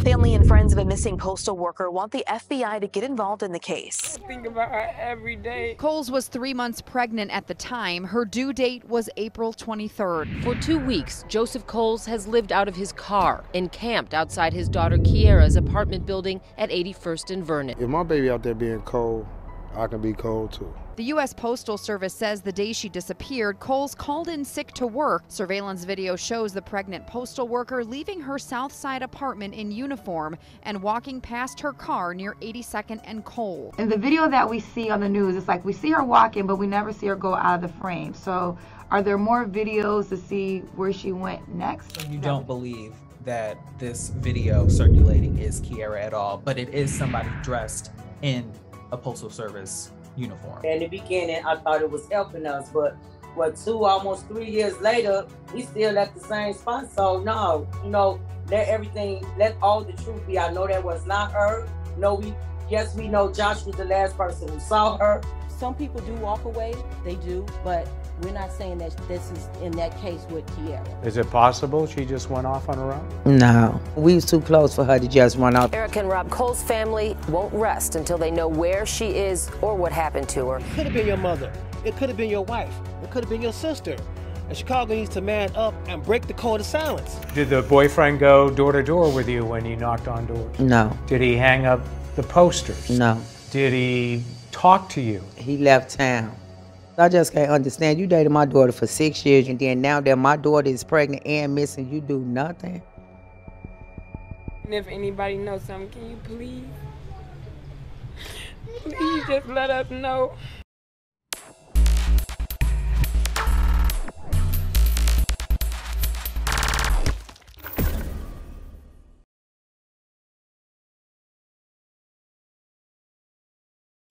Family and friends of a missing postal worker want the FBI to get involved in the case. I think about her every day. Coles was 3 months pregnant at the time. Her due date was April 23rd. For 2 weeks, Joseph Coles has lived out of his car, encamped outside his daughter Keirra's apartment building at 81st and Vernon. If my baby out there being cold, I can be cold too. The U.S. Postal Service says the day she disappeared, Coles called in sick to work. Surveillance video shows the pregnant postal worker leaving her South Side apartment in uniform and walking past her car near 82nd and Cole. In the video that we see on the news, it's like we see her walking, but we never see her go out of the frame. So are there more videos to see where she went next? So you don't believe that this video circulating is Keirra at all, but it is somebody dressed in a Postal Service uniform. In the beginning, I thought it was helping us, but almost 3 years later, we still at the same spot. So no, let all the truth be. I know that was not her. No, we know Josh was the last person who saw her. Some people do walk away, they do, but we're not saying that this is in that case with Keirra. Is it possible she just went off on her own? No, we was too close for her to just run off. Eric and Rob Coles' family won't rest until they know where she is or what happened to her. It could have been your mother. It could have been your wife. It could have been your sister. And Chicago needs to man up and break the code of silence. Did the boyfriend go door to door with you when you knocked on doors? No. Did he hang up the posters? No. Did he talk to you? He left town. I just can't understand. You dated my daughter for 6 years, and then now that my daughter is pregnant and missing, you do nothing. And if anybody knows something, can you please just let us know?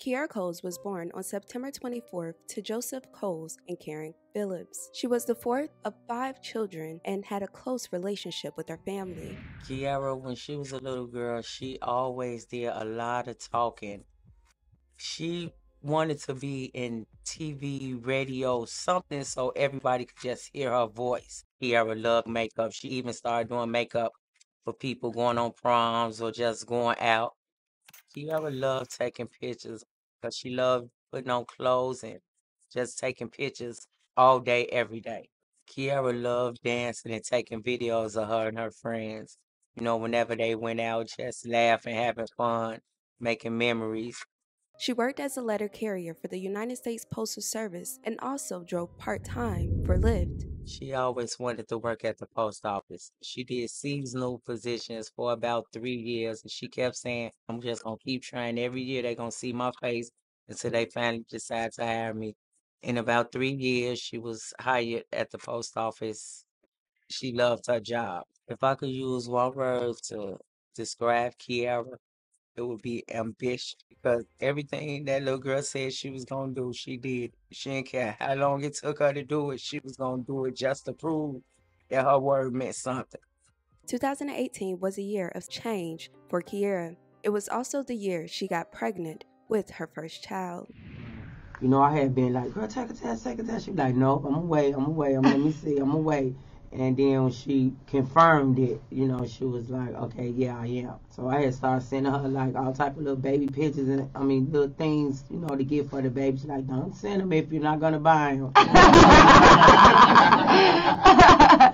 Kierra Coles was born on September 24th to Joseph Coles and Karen Phillips. She was the fourth of 5 children and had a close relationship with her family. Keirra, when she was a little girl, she always did a lot of talking. She wanted to be in TV, radio, something so everybody could just hear her voice. Keirra loved makeup. She even started doing makeup for people going on proms or just going out. Keirra loved taking pictures because she loved putting on clothes and just taking pictures all day, every day. Keirra loved dancing and taking videos of her and her friends. Whenever they went out, just laughing, having fun, making memories. She worked as a letter carrier for the United States Postal Service and also drove part-time for Lyft. She always wanted to work at the post office. She did seasonal positions for about 3 years, and she kept saying, I'm just going to keep trying. Every year they're going to see my face until they finally decide to hire me. In about 3 years, she was hired at the post office. She loved her job. If I could use one word to describe Keirra, it would be ambitious, because everything that little girl said she was going to do, she did. She didn't care how long it took her to do it. She was going to do it just to prove that her word meant something. 2018 was a year of change for Keirra. It was also the year she got pregnant with her first child. I had been like, girl, take a test. She was like, nope, I'm away, let me see, I'm away. And then when she confirmed it, she was like, okay, yeah, I am. So I had started sending her like all type of little baby pictures and little things, to get for the baby. She's like, don't send them if you're not going to buy them.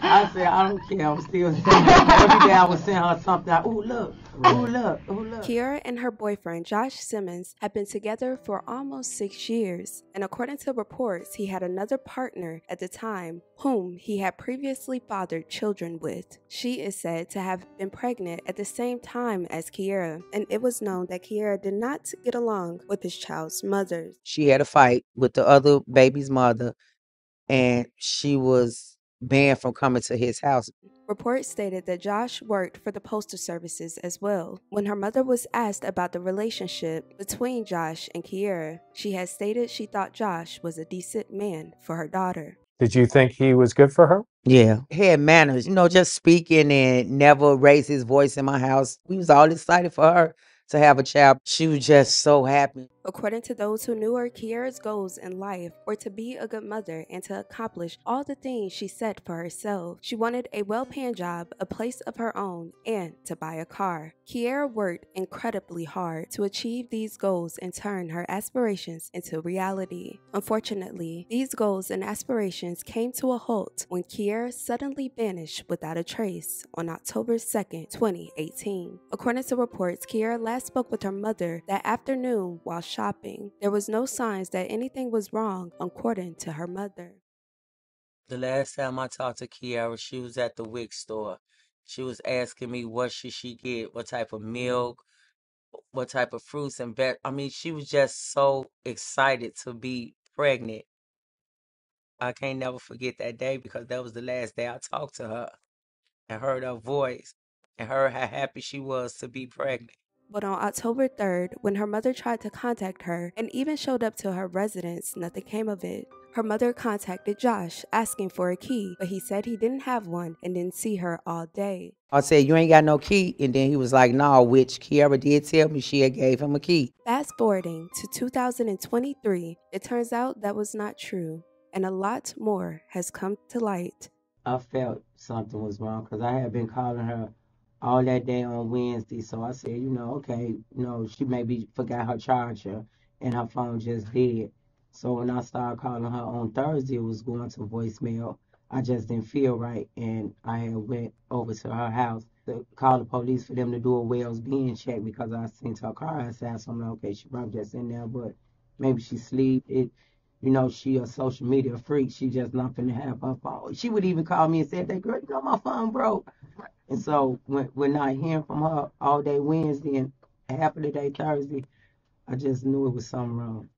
I said, I don't care, I'm still sending them. Every day I would send her something like, ooh, look. Keirra and her boyfriend, Josh Simmons, had been together for almost 6 years, and according to reports, he had another partner at the time whom he had previously fathered children with. She is said to have been pregnant at the same time as Keirra, and it was known that Keirra did not get along with his child's mother. She had a fight with the other baby's mother, and she was banned from coming to his house. Reports stated that Josh worked for the postal services as well. When her mother was asked about the relationship between Josh and Keirra, she had stated she thought Josh was a decent man for her daughter. Did you think he was good for her? Yeah. He had manners, just speaking and never raised his voice in my house. We was all excited for her to have a child. She was just so happy. According to those who knew her, Kierra's goals in life were to be a good mother and to accomplish all the things she set for herself. She wanted a well-paying job, a place of her own, and to buy a car. Keirra worked incredibly hard to achieve these goals and turn her aspirations into reality. Unfortunately, these goals and aspirations came to a halt when Keirra suddenly vanished without a trace on October 2nd, 2018. According to reports, Keirra last spoke with her mother that afternoon while shopping. There was no signs that anything was wrong, according to her mother. The last time I talked to Keirra, she was at the WIC store. She was asking me what should she get, what type of milk, what type of fruits and I mean, she was just so excited to be pregnant. I can't never forget that day because that was the last day I talked to her and heard her voice and heard how happy she was to be pregnant. But on October 3rd, when her mother tried to contact her and even showed up to her residence, nothing came of it. Her mother contacted Josh asking for a key, but he said he didn't have one and didn't see her all day. I said, you ain't got no key. And then he was like, no, which Keirra did tell me she had gave him a key. Fast forwarding to 2023, it turns out that was not true, and a lot more has come to light. I felt something was wrong because I had been calling her all that day on Wednesday. So I said, okay, she maybe forgot her charger and her phone just dead. So when I started calling her on Thursday, it was going to voicemail. I just didn't feel right, and I had went over to her house to call the police for them to do a Wells being check because I seen her car outside. So I'm like, okay, she probably just in there, but maybe she sleep. She a social media freak. She just not finna have her phone. She would even call me and say, "That girl, my phone broke." And so when we're not hearing from her all day Wednesday and half of the day Thursday, I just knew it was something wrong.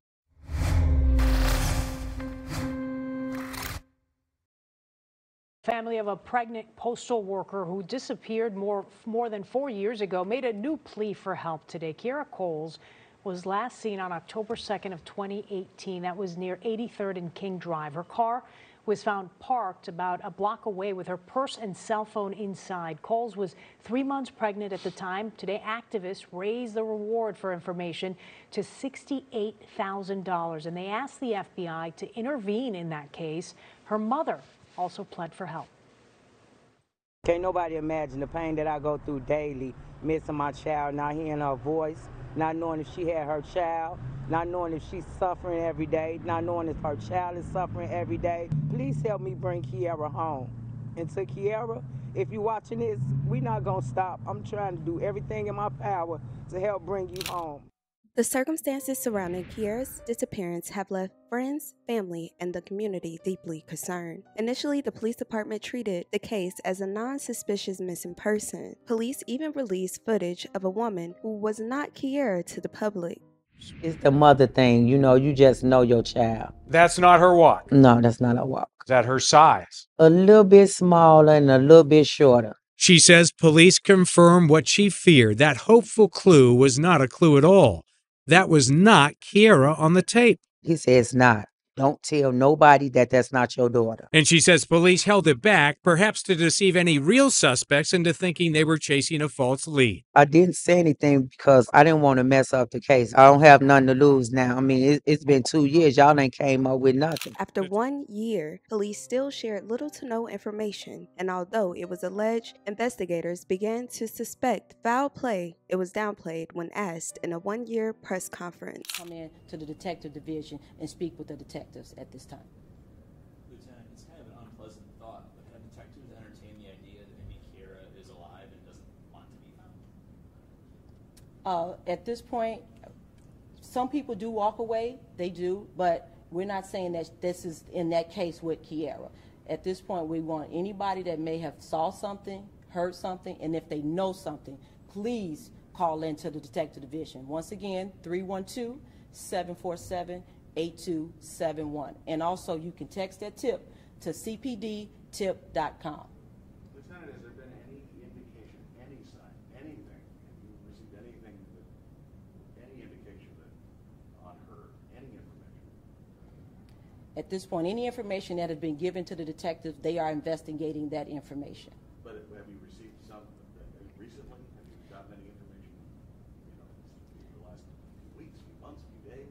Family of a pregnant postal worker who disappeared more than 4 years ago made a new plea for help today. Kierra Coles was last seen on October 2nd of 2018. That was near 83rd and King Drive. Her car was found parked about a block away with her purse and cell phone inside. Coles was 3 months pregnant at the time. Today, activists raised the reward for information to $68,000, and they asked the FBI to intervene in that case. Her mother also pled for help. Can't nobody imagine the pain that I go through daily, missing my child, not hearing her voice, not knowing if she had her child, not knowing if she's suffering every day, not knowing if her child is suffering every day. Please help me bring Keirra home. And to Keirra, if you're watching this, we're not going to stop. I'm trying to do everything in my power to help bring you home. The circumstances surrounding Kierra's disappearance have left friends, family, and the community deeply concerned. Initially, the police department treated the case as a non-suspicious missing person. Police even released footage of a woman who was not Keirra to the public. It's the mother thing, you just know your child. That's not her walk. No, that's not her walk. Is that her size? A little bit smaller and a little bit shorter. She says police confirm what she feared. That hopeful clue was not a clue at all. That was not Keirra on the tape. He says not. Don't tell nobody that that's not your daughter. And she says police held it back, perhaps to deceive any real suspects into thinking they were chasing a false lead. I didn't say anything because I didn't want to mess up the case. I don't have nothing to lose now. I mean, it's been 2 years. Y'all ain't came up with nothing. After 1 year, police still shared little to no information, and although it was alleged, investigators began to suspect foul play. It was downplayed when asked in a 1-year press conference. Come in to the detective division and speak with the detectives at this time. Lieutenant, it's kind of an unpleasant thought, but have detectives entertained the idea that maybe Keirra is alive and doesn't want to be found? At this point, some people do walk away, they do, but we're not saying that this is in that case with Keirra. At this point, we want anybody that may have saw something, heard something, and if they know something, please call into the detective division. Once again, 312-747-8271. And also, you can text that tip to cpdtip.com. Lieutenant, has there been any indication, any sign, anything, have you received anything, any indication that on her, any information? At this point, any information that has been given to the detectives, they are investigating that information. But have you received some recently? Have you gotten any information, in the last few weeks, few months, few days?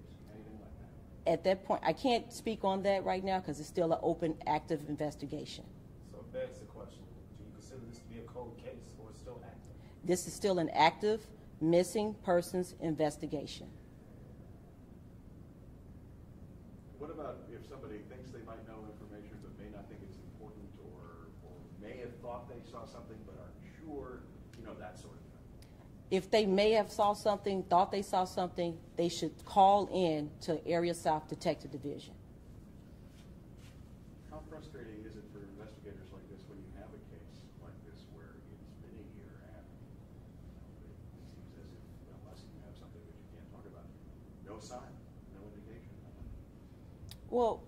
At that point, I can't speak on that right now because it's still an open, active investigation. So it begs the question, do you consider this to be a cold case or it's still active? This is still an active missing persons investigation. What about if somebody thinks they might know information but may not think it's important, or may have thought they saw something but aren't sure, you know, that sort of thing? If they may have saw something, thought they saw something, they should call in to Area South Detective Division. How frustrating is it for investigators like this when you have a case like this where it's been a year and it seems as if, unless you have something that you can't talk about, no sign, no indication? Well,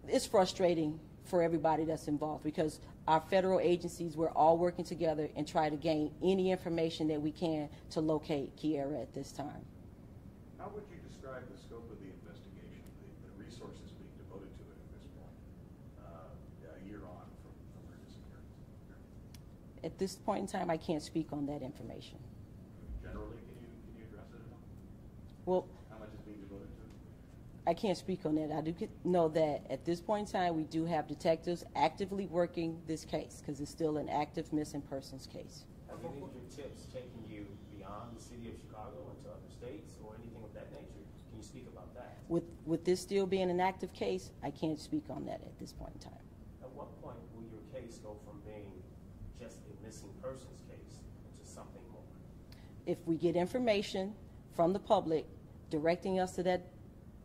it's frustrating for everybody that's involved because our federal agencies, we're all working together and try to gain any information that we can to locate Keirra at this time. How would you describe the scope of the investigation, the resources being devoted to it at this point, a year on from her disappearance? At this point in time, I can't speak on that information. Generally, can you address it at all? Well, how much is being devoted to it? I can't speak on that. I do know that at this point in time, we do have detectives actively working this case because it's still an active missing persons case. Have any of your tips taken you beyond the city of Chicago into other states or anything of that nature? Can you speak about that? With this still being an active case, I can't speak on that at this point in time. At what point will your case go from being just a missing persons case to something more? If we get information from the public directing us to that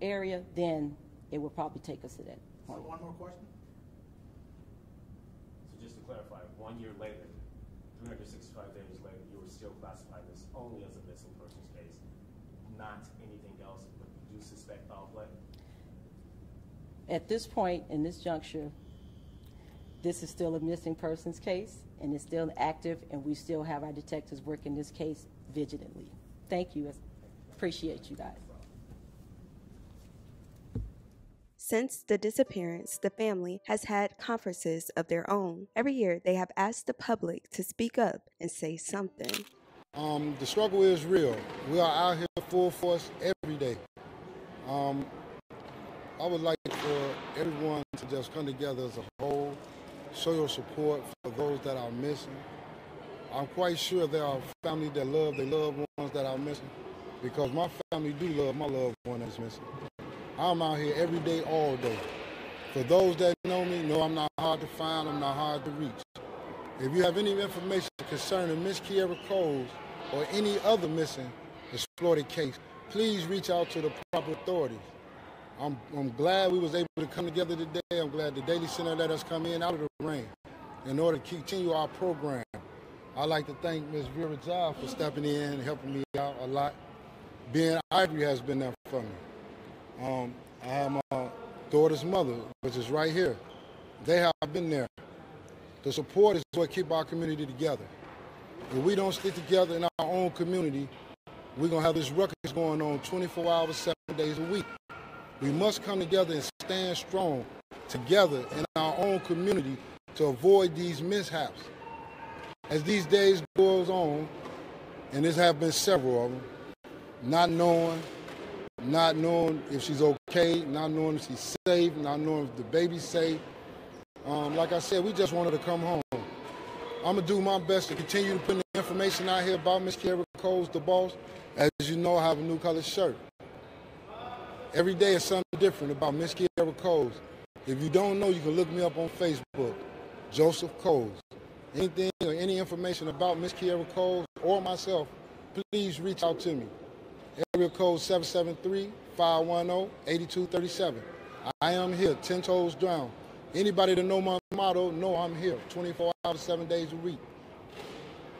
area, then it will probably take us to that point. So one more question? So just to clarify, 1 year later, 365 days later, you were still classified this only as a missing persons case, not anything else, but you do suspect foul play? At this point, in this juncture, this is still a missing persons case, and it's still active, and we still have our detectives working this case vigilantly. Thank you. Appreciate you guys. Since the disappearance, the family has had conferences of their own. Every year, they have asked the public to speak up and say something. The struggle is real. We are out here full force every day. I would like for everyone to just come together as a whole, show your support for those that are missing. I'm quite sure there are families that love their loved ones that are missing, because my family do love my loved one that's missing. I'm out here every day, all day. For those that know me, know I'm not hard to find, I'm not hard to reach. If you have any information concerning Miss Kierra Coles or any other missing exploited case, please reach out to the proper authorities. I'm glad we was able to come together today. I'm glad the Daily Center let us come in out of the rain in order to continue our program. I'd like to thank Ms. Vera Giles for stepping in and helping me out a lot. Ben Ivory has been there for me. I have my daughter's mother, which is right here. They have been there. The support is what keeps our community together. If we don't stick together in our own community, we're going to have this ruckus going on 24 hours, 7 days a week. We must come together and stand strong together in our own community to avoid these mishaps. As these days goes on, and there have been several of them, not knowing if she's okay, not knowing if she's safe, not knowing if the baby's safe. Like I said, we just want her to come home. I'm going to do my best to continue to put the information out here about Miss Kierra Coles, the boss. As you know, I have a new color shirt. Every day is something different about Miss Kierra Coles. If you don't know, you can look me up on Facebook, Joseph Coles. Anything or any information about Miss Kierra Coles or myself, please reach out to me. Area code 773-510-8237. I am here, 10 toes down. Anybody that know my motto, know I'm here, 24 hours, 7 days a week.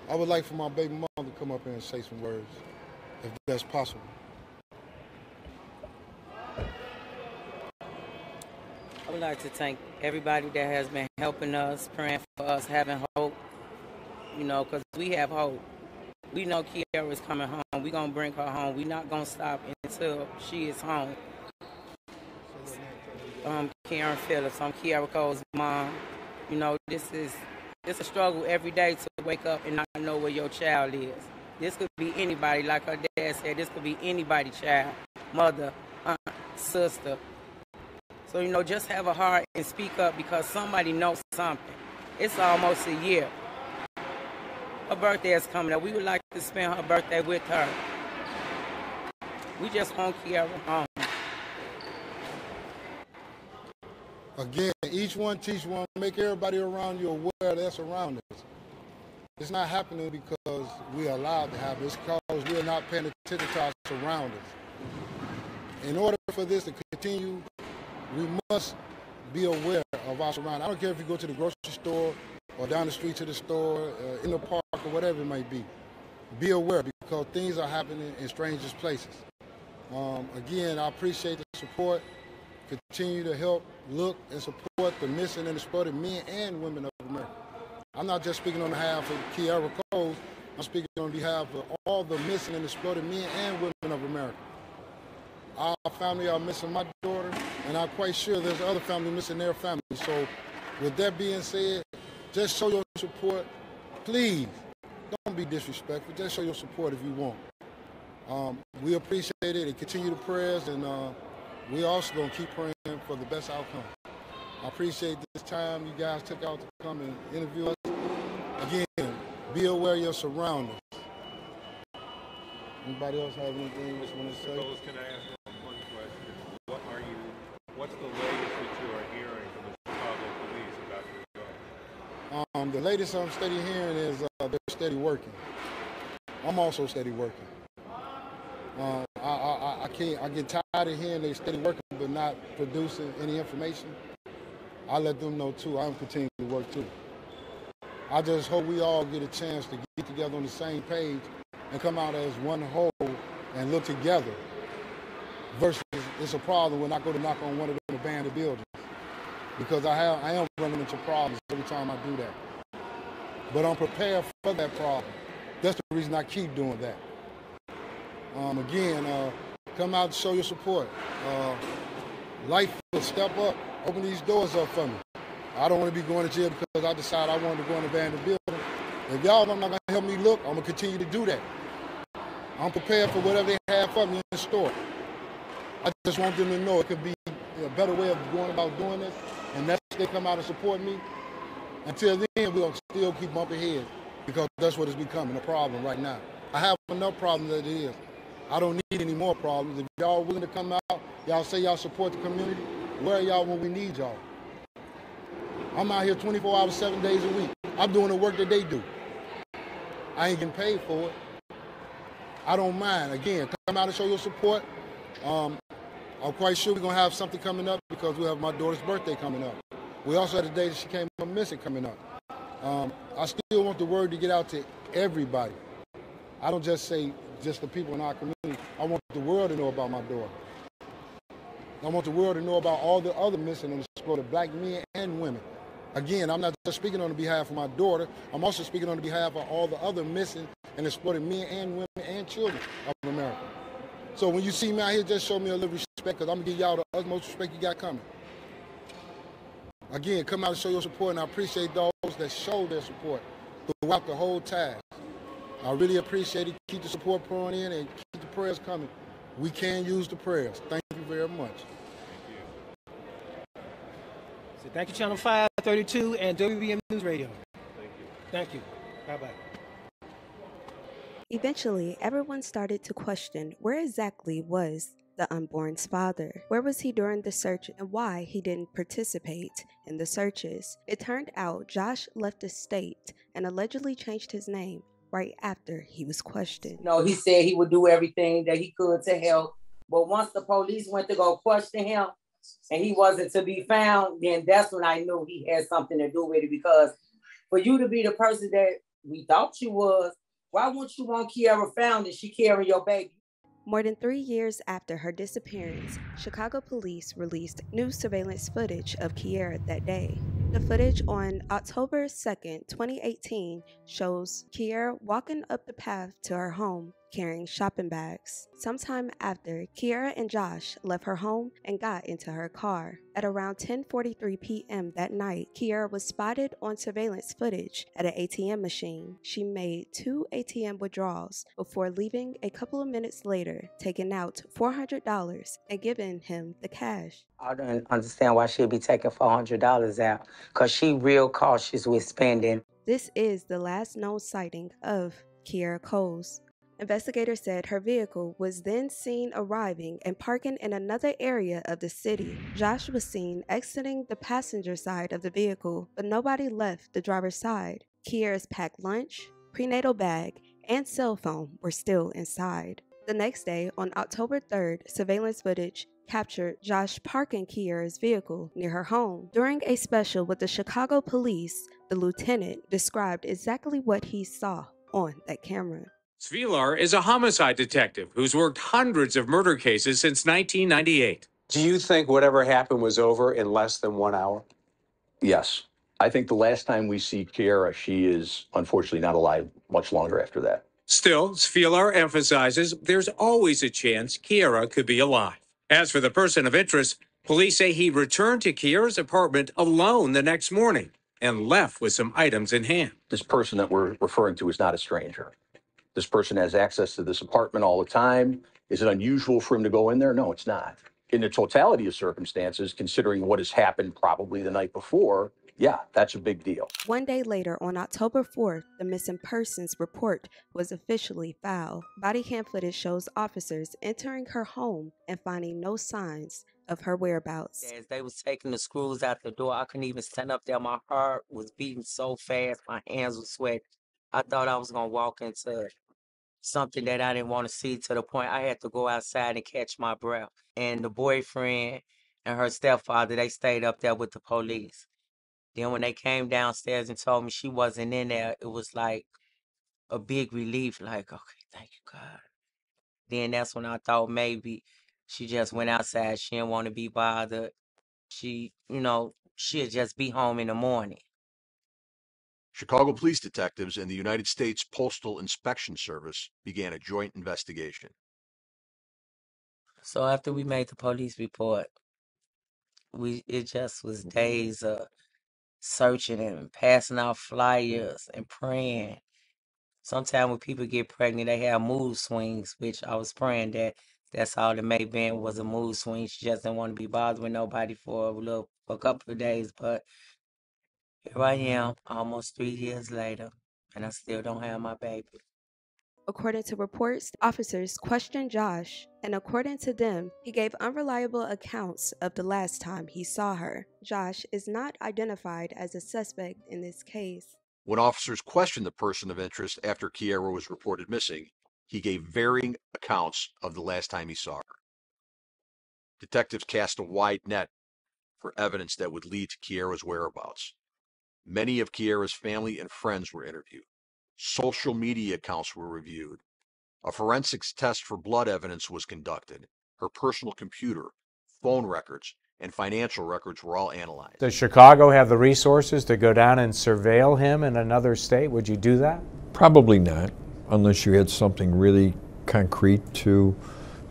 I would like for my baby mom to come up here and say some words, if that's possible. I would like to thank everybody that has been helping us, praying for us, having hope, you know, because we have hope. We know Keirra is coming home. We're going to bring her home. We're not going to stop until she is home. Phillips, I'm Kierra Coles' mom. You know, it's a struggle every day to wake up and not know where your child is. This could be anybody, like her dad said, this could be anybody's child, mother, aunt, sister. So, you know, just have a heart and speak up because somebody knows something. It's almost a year. Her birthday is coming up. We would like to spend her birthday with her. We just want Keirra home. Again, each one teach one. Make everybody around you aware that's around us. It's not happening because we are allowed to happen. It's because we are not paying attention to our surroundings. In order for this to continue, we must be aware of our surroundings. I don't care if you go to the grocery store or down the street to the store, in the park or whatever it might be. Be aware because things are happening in strangest places. Again, I appreciate the support. Continue to help, look, and support the missing and exploited men and women of America. I'm not just speaking on behalf of Kierra Coles, I'm speaking on behalf of all the missing and exploited men and women of America. Our family are missing my daughter, and I'm quite sure there's other families missing their family. So with that being said, just show your support. Please, don't be disrespectful. Just show your support if you want. We appreciate it and continue the prayers, and we also going to keep praying for the best outcome. I appreciate this time you guys took out to come and interview us. Again, be aware of your surroundings. Anybody else have anything else want to say? Coles, can I ask one question? What's the latest that you are hearing from the Chicago police about your daughter? The latest I'm steady hearing is they're steady working. I'm also steady working. I get tired of hearing they steady working but not producing any information. I let them know too. I'm continuing to work too. I just hope we all get a chance to get together on the same page and come out as one whole and look together. Versus it's a problem when I go to knock on one of the abandoned buildings because I am running into problems every time I do that. But I'm prepared for that problem. That's the reason I keep doing that. Again, come out and show your support. Life will step up, open these doors up for me. I don't want to be going to jail because I decided I wanted to go in an abandoned building. If y'all are not going to help me look, I'm going to continue to do that. I'm prepared for whatever they have for me in the store. I just want them to know it could be a better way of going about doing this, and that's if they come out and support me. Until then, we're going to still keep bumping heads because that's what is becoming a problem right now. I have enough problems as it is. I don't need any more problems. If y'all willing to come out, y'all say y'all support the community, where are y'all when we need y'all? I'm out here 24 hours, 7 days a week. I'm doing the work that they do. I ain't getting paid for it. I don't mind. Again, come out and show your support. I'm quite sure we're going to have something coming up because we have my daughter's birthday coming up. We also had the day that she came up missing coming up. I still want the word to get out to everybody. I don't just say just the people in our community. I want the world to know about my daughter. I want the world to know about all the other missing and exploited black men and women. Again, I'm not just speaking on behalf of my daughter. I'm also speaking on behalf of all the other missing and exploited men and women and children of America. So when you see me out here, just show me a little respect because I'm going to give y'all the utmost respect you got coming. Again, come out and show your support, and I appreciate those that show their support throughout the whole task. I really appreciate it. Keep the support pouring in and keep the prayers coming. We can use the prayers. Thank you very much. So thank you, Channel 532 and WBM News Radio. Thank you. Thank you. Bye-bye. Eventually, everyone started to question where exactly was the unborn's father. Where was he during the search and why he didn't participate in the searches? It turned out Josh left the state and allegedly changed his name right after he was questioned. No, he said he would do everything that he could to help. But once the police went to go question him and he wasn't to be found, then that's when I knew he had something to do with it. Because for you to be the person that we thought you was, why wouldn't you want Keirra found if she carrying your baby? More than 3 years after her disappearance, Chicago police released new surveillance footage of Keirra that day. The footage on October 2nd, 2018 shows Keirra walking up the path to her home carrying shopping bags. Sometime after, Keirra and Josh left her home and got into her car. At around 10:43 p.m. that night, Keirra was spotted on surveillance footage at an ATM machine. She made 2 ATM withdrawals before leaving a couple of minutes later, taking out $400 and giving him the cash. I don't understand why she'd be taking $400 out, because she real cautious with spending. This is the last known sighting of Kierra Coles. Investigators said her vehicle was then seen arriving and parking in another area of the city. Josh was seen exiting the passenger side of the vehicle, but nobody left the driver's side. Kierra's packed lunch, prenatal bag, and cell phone were still inside. The next day, on October 3rd, surveillance footage captured Josh parking Kierra's vehicle near her home. During a special with the Chicago police, the lieutenant described exactly what he saw on that camera. Svilar is a homicide detective who's worked hundreds of murder cases since 1998. Do you think whatever happened was over in less than 1 hour? Yes. I think the last time we see Keirra, she is unfortunately not alive much longer after that. Still, Svilar emphasizes there's always a chance Keirra could be alive. As for the person of interest, police say he returned to Keirra's apartment alone the next morning and left with some items in hand. This person that we're referring to is not a stranger. This person has access to this apartment all the time. Is it unusual for him to go in there? No, it's not. In the totality of circumstances, considering what has happened probably the night before, yeah, that's a big deal. 1 day later, on October 4th, the missing persons report was officially filed. Body cam footage shows officers entering her home and finding no signs of her whereabouts. As they was taking the screws out the door, I couldn't even stand up there. My heart was beating so fast, my hands were sweating. I thought I was gonna walk into something that I didn't want to see, to the point I had to go outside and catch my breath. And the boyfriend and her stepfather, they stayed up there with the police. Then when they came downstairs and told me she wasn't in there, it was like a big relief, like, okay, thank you, God. Then that's when I thought maybe she just went outside. She didn't want to be bothered. She, she'd just be home in the morning. Chicago police detectives and the United States Postal Inspection Service began a joint investigation. So after we made the police report, it just was days of searching and passing out flyers and praying. Sometimes when people get pregnant, they have mood swings, which I was praying that that's all it may have been, was a mood swing. She just didn't want to be bothered with nobody for a couple of days. But here I am, almost 3 years later, and I still don't have my baby. According to reports, officers questioned Josh, and according to them, he gave unreliable accounts of the last time he saw her. Josh is not identified as a suspect in this case. When officers questioned the person of interest after Keirra was reported missing, he gave varying accounts of the last time he saw her. Detectives cast a wide net for evidence that would lead to Keirra's whereabouts. Many of Keirra's family and friends were interviewed. Social media accounts were reviewed. A forensics test for blood evidence was conducted. Her personal computer, phone records, and financial records were all analyzed. Does Chicago have the resources to go down and surveil him in another state? Would you do that? Probably not, unless you had something really concrete to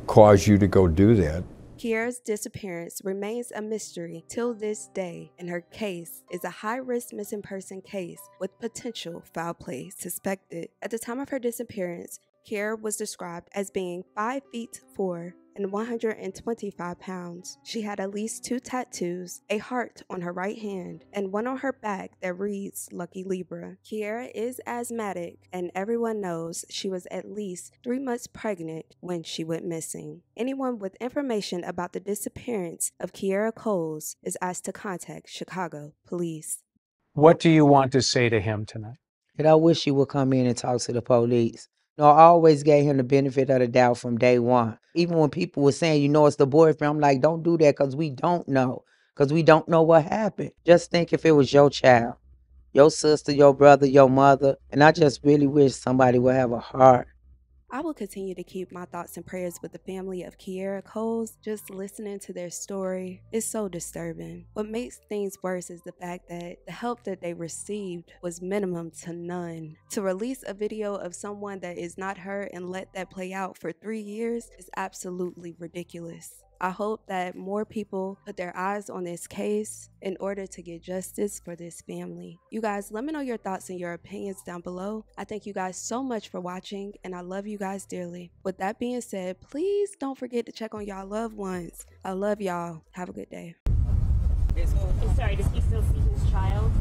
cause you to go do that. Keirra's disappearance remains a mystery till this day, and her case is a high-risk missing person case with potential foul play suspected. At the time of her disappearance, Keirra was described as being 5'4" and 125 pounds. She had at least 2 tattoos, a heart on her right hand, and one on her back that reads Lucky Libra. Keirra is asthmatic, and everyone knows she was at least 3 months pregnant when she went missing. Anyone with information about the disappearance of Kierra Coles is asked to contact Chicago police. What do you want to say to him tonight? That I wish he would come in and talk to the police. No, I always gave him the benefit of the doubt from day one. Even when people were saying, it's the boyfriend, I'm like, don't do that, because we don't know. Because we don't know what happened. Just think if it was your child, your sister, your brother, your mother. And I just really wish somebody would have a heart I will continue to keep my thoughts and prayers with the family of Kierra Coles. Just listening to their story is so disturbing. What makes things worse is the fact that the help that they received was minimum to none. To release a video of someone that is not her and let that play out for 3 years is absolutely ridiculous. I hope that more people put their eyes on this case in order to get justice for this family. You guys, let me know your thoughts and your opinions down below. I thank you guys so much for watching, and I love you guys dearly. With that being said, please don't forget to check on y'all loved ones. I love y'all. Have a good day. Sorry, does he still see his child?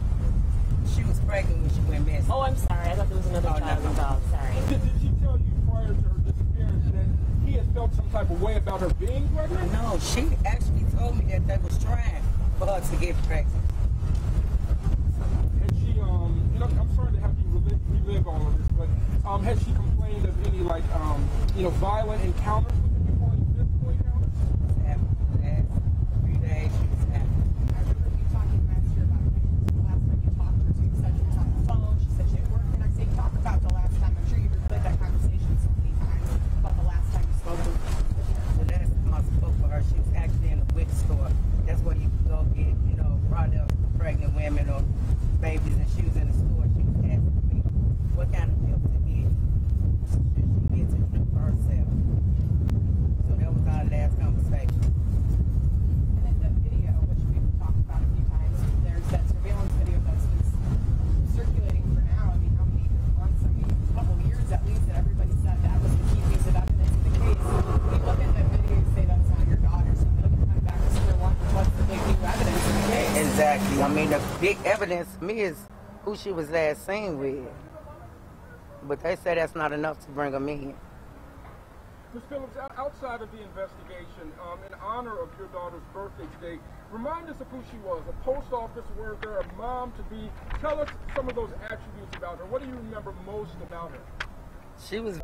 She was pregnant when she went missing. Oh, I'm sorry. I thought there was another child involved. Sorry. Did she tell you prior to her disappearance that he had felt some type of way about her being pregnant? No, she actually told me that they was trying for her to get pregnant. Had she, I'm sorry to have you relive all of this, but has she complained of any, like, violent encounters with the people, any physical encounters? Last 3 days, she was happy. I remember you talking last year about the last time you talked to her, you said you were on the phone, she said she had work the next day. Talk about the last time. I'm sure you've replayed that conversation so many times about the last time you spoke to her. The last time I spoke with her, she was actually in the WIC store. That's where you can go get, product for pregnant women or babies, and she was in the store. She was asking me what kind of help to get. Should she get to help herself? So that was our last conversation. And then the video, which we've talked about a few times, there's that surveillance video that's circulating for now. I mean, how many months, a couple years at least, that everybody said that was the key piece of evidence in the case. When you look at that video, you say that's not your daughter, so you look at kind of back to square one, what's the big new evidence in the case? Exactly. I mean, the big evidence to me is who she was last seen with. But they say that's not enough to bring them in. Ms. Phillips, outside of the investigation, in honor of your daughter's birthday today, remind us of who she was, a post office worker, a mom to be. Tell us some of those attributes about her. What do you remember most about her? She was...